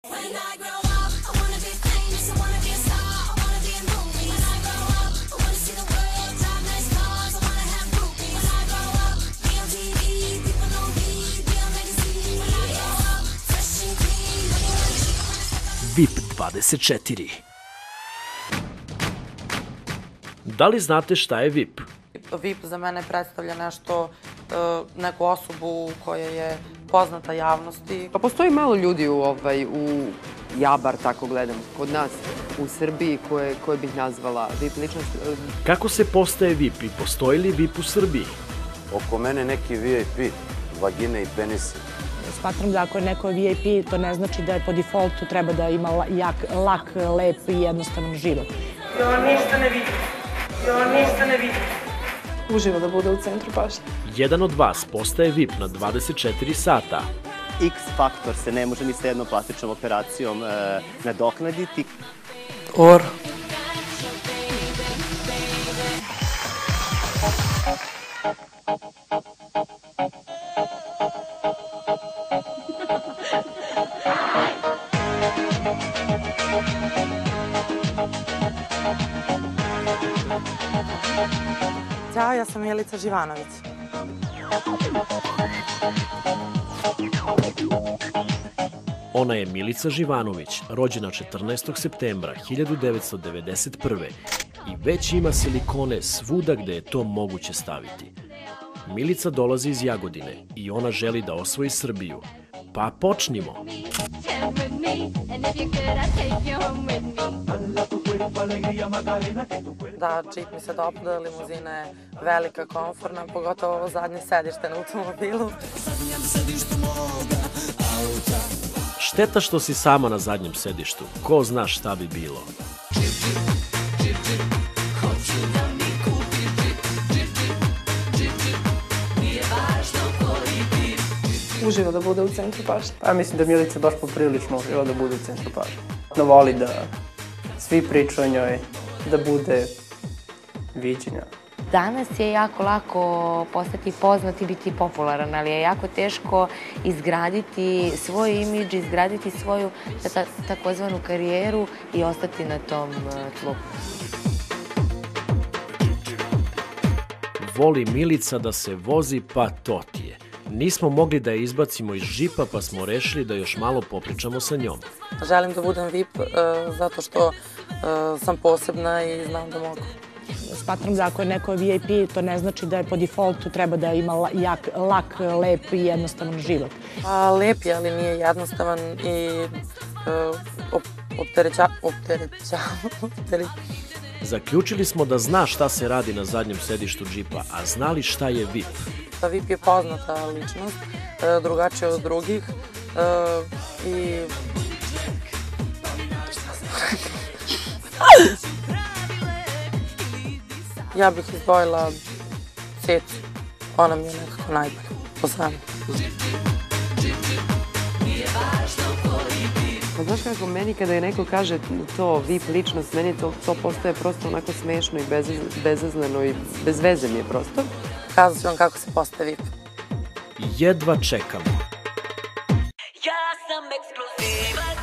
VIP 24. Da li znate šta je VIP? VIP za mene predstavlja neku osobu koja je poznata javnosti. Pa postoji malo ljudi ja bar tako gledam, kod nas u Srbiji koje bih nazvala VIP ličnost. Kako se postaje VIP i postoji li VIP u Srbiji? Oko mene neki VIP, vagine i penisi. Smatram da ako je neko VIP, to ne znači da je po defaultu treba da ima lak, lep i jednostavan život. Ja ništa ne vidim. Uživa da bude u centru pažnje. Jedan od vas postaje VIP na 24 sata. X faktor se ne može ni sa jednom plastičnom operacijom nadoknaditi. Ćao, ja sam Milica Živanović. Ona je Milica Živanović, rođena 14. septembra 1991. i već ima silikone svuda gde je to moguće staviti. Milica dolazi iz Jagodine i ona želi da osvoji Srbiju. Pa počnimo! Da, džip mi se dopada, limuzina je velika, komfortna, pogotovo ovo zadnje sedište na automobilu. Šteta što si sama na zadnjem sedištu. Ko zna šta bi bilo? Uživa da bude u centru pažnje. Ja mislim da Milica baš poprilično uživa da bude u centru pažnje. Da voli da svi pričaju o njoj, da bude viđenja. Danas je jako lako postati poznat i biti popularan, ali je jako teško izgraditi svoj imidž, izgraditi svoju takozvanu karijeru i ostati na tom tlu. Voli Milica da se vozi, pa to ti je. Nismo mogli da je izbacimo iz džipa, pa smo rešili da još malo popričamo sa njom. Želim da budem VIP zato što sam posebna i znam da mogu. Smatram da ako je neko VIP, to ne znači da je po defaultu treba da ima lak, lep i jednostavan život. Lep je, ali nije jednostavan i Zaključili smo da zna šta se radi na zadnjem sedištu džipa, a znali šta je VIP. VIP je poznata ličnost, drugačija od drugih i... Ja bih izdvojila Cecu, ona mi je nekako najbolja, po sami. Pa znaš kako, meni kada je neko kaže to VIP ličnost, meni to postaje prosto onako smešno i bezazleno i bez veze mi je prosto. Kazat ću vam kako se postaje VIP. Jedva čekamo. Ja sam ekskluzivac.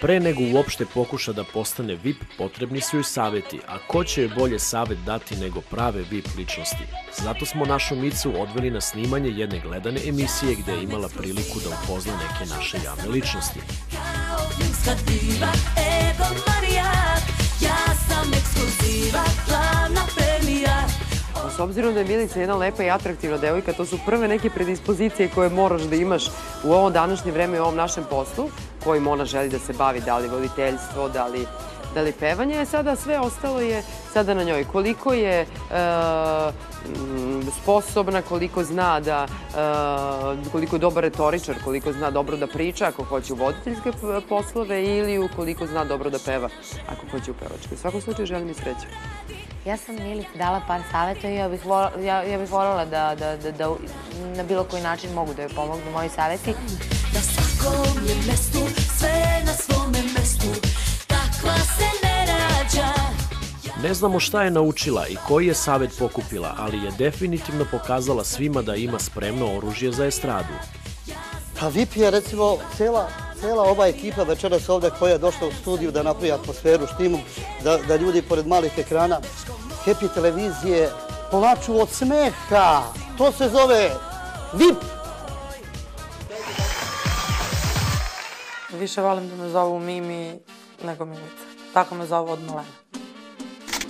Pre nego uopšte pokuša da postane VIP, potrebni su joj saveti, a ko će joj bolje savet dati nego prave VIP ličnosti? Zato smo našu Micu odveli na snimanje jedne gledane emisije gde je imala priliku da upozna neke naše javne ličnosti. Kao filmska diva, Evo Marija, ja sam ekskluzivac, glavna premija. S obzirom da je Milica jedna lepa i atraktivna devojka, to su prve neke predispozicije koje moraš da imaš u ovom današnje vreme i u ovom našem poslu, kojim ona želi da se bavi, da li voditeljstvo, da li pevanje, sada sve ostalo je sada na njoj. Koliko je sposobna, koliko zna koliko je dobar retoričar, koliko zna dobro da priča ako hoće u voditeljske poslove ili ukoliko zna dobro da peva ako hoće u pevačke. U svakom slučaju želim i sreću. Ja sam Milici dala par saveta i ja bih voljela da na bilo koji način mogu da joj pomognu moji saveti. Na svakom je mestu, sve na svome mestu, takva se ne rađa. Ne znamo šta je naučila i koji je savet pokupila, ali je definitivno pokazala svima da ima spremno oružje za estradu. Pa VIP je recimo cela ova ekipa večeras ovde koja je došla u studiju da napravi atmosferu, štimu, da ljudi pored malih ekrana Happy televizije plaču od smeha. To se zove VIP. Više volim da me zovu Mimi nego Milica. Tako me zovu od malena.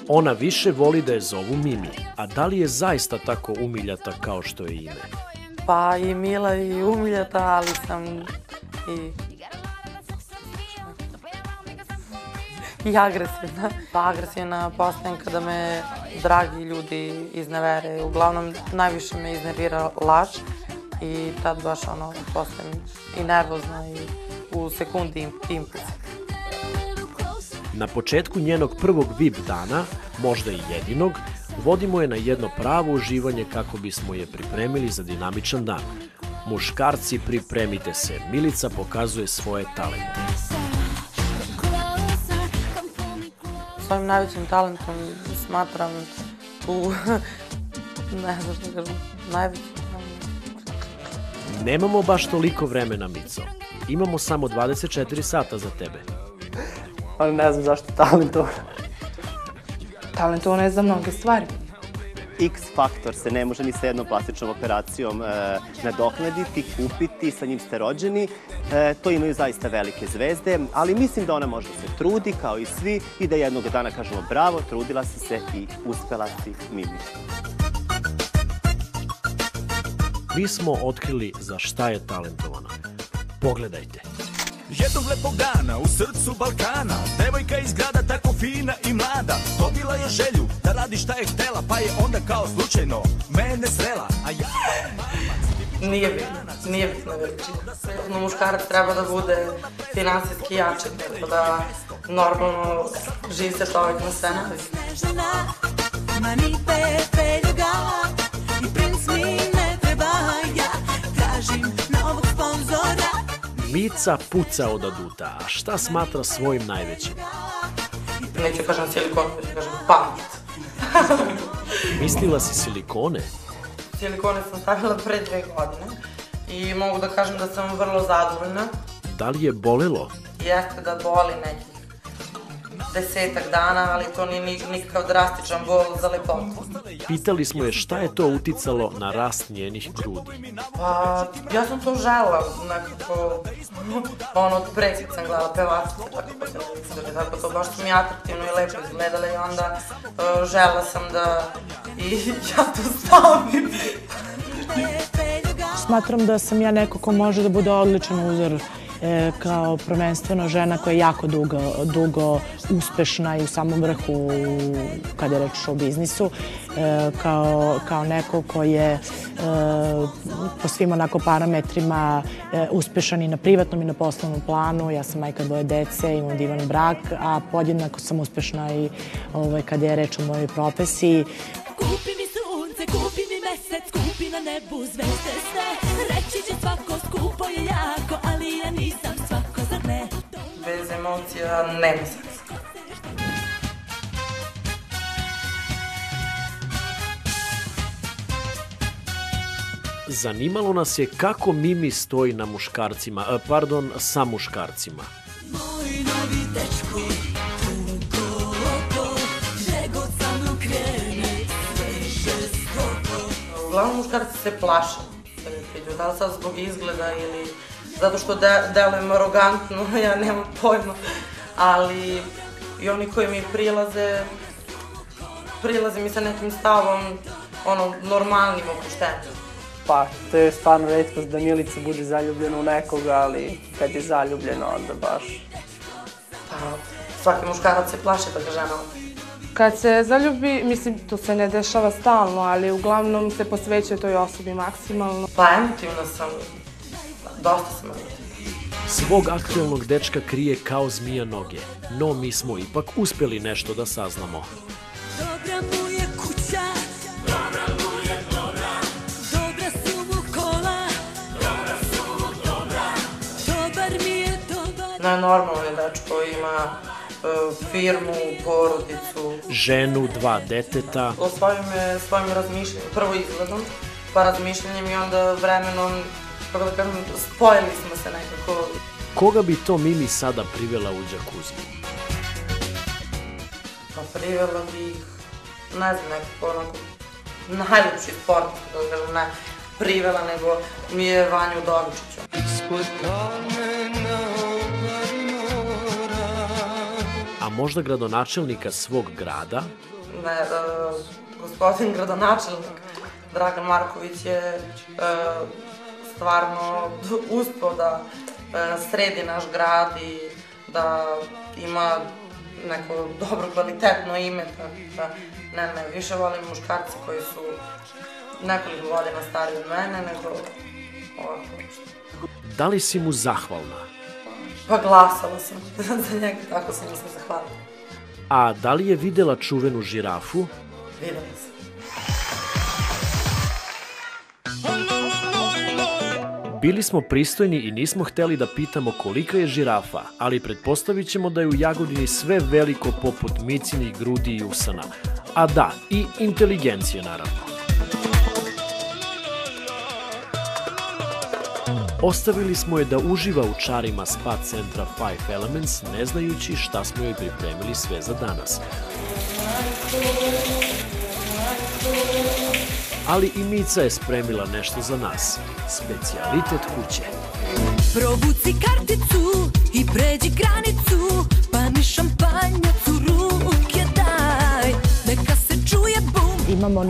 Ona više voli da je zovu Mimi, a da li je zaista tako umiljata kao što je ime? Pa i mila i umiljata, ali sam i agresivna. Pa agresivna postajem kada me dragi ljudi iznevere. Uglavnom, najviše me iznervira laž i tad baš postajem i nervozna i u sekundi impulsivna. Na početku njenog prvog VIP dana, možda i jedinog, vodimo je na jedno pravo uživanje kako bismo je pripremili za dinamičan dan. Muškarci, pripremite se, Milica pokazuje svoje talente. Svojim najvećim talentom smatram tu, ne znam što kažem, najvećim talentom. Nemamo baš toliko vremena, Mico. Imamo samo 24 sata za tebe. Ali ne znam zašto talentovana. Talentovana je za mnoge stvari. X faktor se ne može ni sa jednom plastičnom operacijom nadoknaditi, kupiti, sa njim ste rođeni. To imaju zaista velike zvezde, ali mislim da ona može da se trudi kao i svi i da jednog dana kažemo bravo, trudila si se i uspela si, Mimi. Mi smo otkrili za šta je talentovana. Pogledajte. Jednog lepog dana u srcu Balkana devojka iz grada tako fina i mlada dobila je želju da radi šta je htela, pa je onda kao slučajno mene srela, a ja... Nije bitna veličina. No, muškarac treba da bude finansijski jači, tako da normalno živi se čovjek na sve navi. Mica puca od aduta, a šta smatra svojim najvećim? Neću kažem silikon, neću kažem pamet. Mislila si silikone? Silikone sam stavila pre 2 godine i mogu da kažem da sam vrlo zadovoljna. Da li je bolelo? Jeste da boli nekih 10 dana, ali to nije nikakav drastičan bol za lepotu. Pitali smo je šta je to uticalo na rast njenih grudi. Pa, ja sam to želela nekako, od pre kad sam gledala pevačice, tako to baš su mi atraktivno i lepo izgledale i onda želela sam da i ja to stavim. Smatram da sam ja neko ko može da bude odličan uzor kao prvenstveno žena koja je jako dugo uspešna i u samom vrhu kada je reč o biznisu, kao neko ko je po svim onako parametrima uspešan i na privatnom i na poslovnom planu. Ja sam majka 2 dece, imam divan brak, a podjednako sam uspešna i kada je reč o mojoj profesiji. Kupi mi sunce, kupi mi mesec, kupi na nebu zvezde sve. Reći će svako skupo je jako, ali ja nisam svako, zar ne? Bez emocija nema seksa. Zanimalo nas je kako Mimi stoji na muškarcima, sa muškarcima. Moj novi dečko, gdje god sa mnom krene, sve žestoko. Uglavnom muškarci se plaše da mi priđu, da li sad zbog izgleda ili zato što delujem arogantno, ja nemam pojma, ali i oni koji mi prilaze mi sa nekim stavom, normalnim, opuštenim. Pa, to je stvarno retkost da Milica bude zaljubljena u nekoga, ali kad je zaljubljena, onda baš... Pa, svaki muškarac se plaše da ga žena opusti. Kad se zaljubi, mislim, to se ne dešava stalno, ali uglavnom se posvećuje toj osobi maksimalno. Pa, emotivna sam, dosta sam emotivna. Svog aktualnog dečka krije kao zmija noge, no mi smo ipak uspeli nešto da saznamo. Dobra mu je kuća, dobra mu je dobra, dobra su mu kola, dobra su mu dobra, dobar mi je dobar. Najnormalno je dečko, ima firmu, porodicu. Ženu, 2 deteta. O svojim razmišljanjem, prvo izgledom, pa razmišljanjem i onda vremenom kako da kažem, spojili smo se nekako. Koga bi to Mimi sada privela u džakuzi? Pa privela bih, ne znam, nekako onako, najljepši sport, da kažem, ne privela, nego mi je Vanju Udovičiću. A možda gradonačelnika svog grada? Ne, gospodin gradonačelnik Dragan Marković je stvarno uspeo da sredi naš grad i da ima neko dobro kvalitetno ime. Ne, više volim muškarci koji su nekoliko godina stariji od mene, nego ovako. Da li si mu zahvalna? Pa glasala sam za njega, tako sam mu se zahvalila. A da li je videla čuvenu žirafu? Videla sam. Bili smo pristojni i nismo hteli da pitamo kolika je žirafa, ali pretpostavit ćemo da je u Jagodini sve veliko poput Micinih grudi i usana. A da, i inteligencije naravno. Ostavili smo je da uživa u čarima spa centra Five Elements, ne znajući šta smo joj pripremili sve za danas. Ali i Mica je spremila nešto za nas. Specijalitet kuće. Provuci karticu i pređi granicu, pa mi šampanjac u ruke daj, neka se čuje bum. Imamo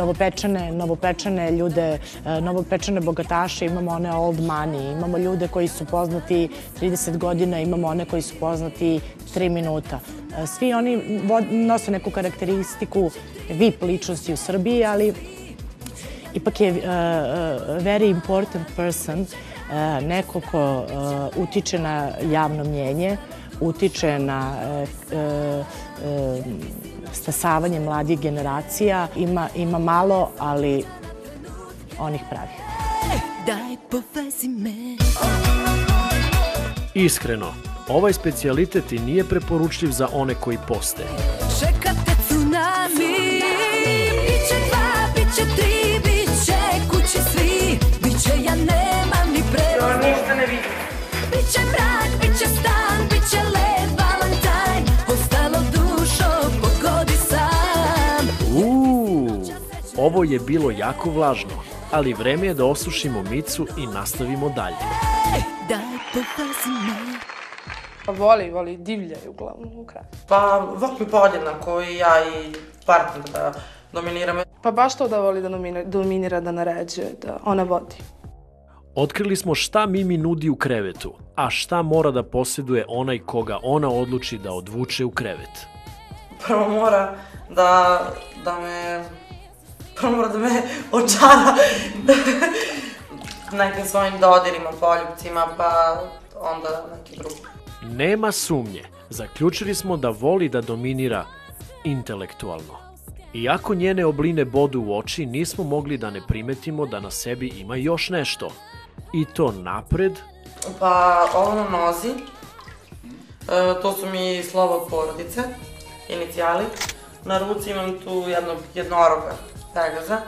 novopečene ljude, novopečene bogataše, imamo one old money, imamo ljude koji su poznati 30 godina, imamo one koji su poznati 3 minuta. Svi oni nose neku karakteristiku VIP ličnosti u Srbiji, ali ipak je very important person, neko ko utiče na javno mnjenje, utiče na stasavanje mladih generacija. Ima malo, ali on ih pravi. Daj povezi me. Iskreno, ovaj specijalitet i nije preporučljiv za one koji poste. Čekate tsunami, biće 2, biće 3, biće kući svi, biće ja nemam ni prevoz. Ništa ne vidim. Biće mrak, biće stan, biće led Valentine, ostalo dušo pogodi sam. Ovo je bilo jako vlažno, ali vreme je da osušimo Micu i nastavimo dalje. Daj povezi me. Pa voli, divlja je uglavnom u kraju. Pa voli podjednako i ja i partner da dominiramo. Pa baš to da voli da dominira, da naređuje, da ona vodi. Otkrili smo šta Mimi nudi u krevetu, a šta mora da posjeduje onaj koga ona odluči da odvuče u krevet. Prvo mora da me očara nekim svojim dodirima, poljupcima, pa onda neki drugi. Nema sumnje, zaključili smo da voli da dominira intelektualno. Iako njene obline bodu u oči, nismo mogli da ne primetimo da na sebi ima još nešto. I to napred. Pa ovo na nozi, to su mi slovo od porodice, inicijali. Na ruci imam tu jednog jednoroga, Pegaza.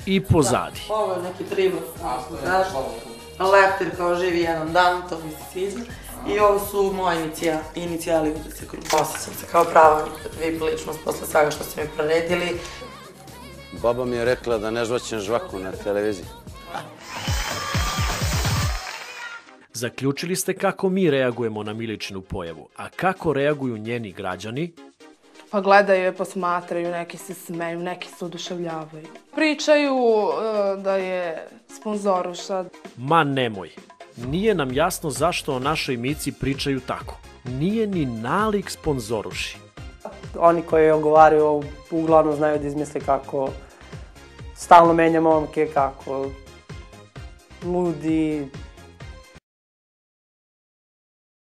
I pozadi. Da, ovo je neki trimus, znaš, leptir kao živi jedan dan, to mi se sviđa. I ovo su moje inicijali ulice Krug. Osjećam se kao prava VIP ličnost posle svega što ste mi proredili. Baba mi je rekla da ne žvaćem žvaku na televiziji. Zaključili ste kako mi reagujemo na Miličinu pojavu, a kako reaguju njeni građani? Pa gledaju je, posmatraju, neki se smeju, neki se oduševljavaju. Pričaju da je sponzoruša. Ma nemoj. Nije nam jasno zašto o našoj Mici pričaju tako. Nije ni nalik sponzoruši. Oni koji ogovaraju uglavnom znaju da izmisle kako stalno menja momke, kako ludi,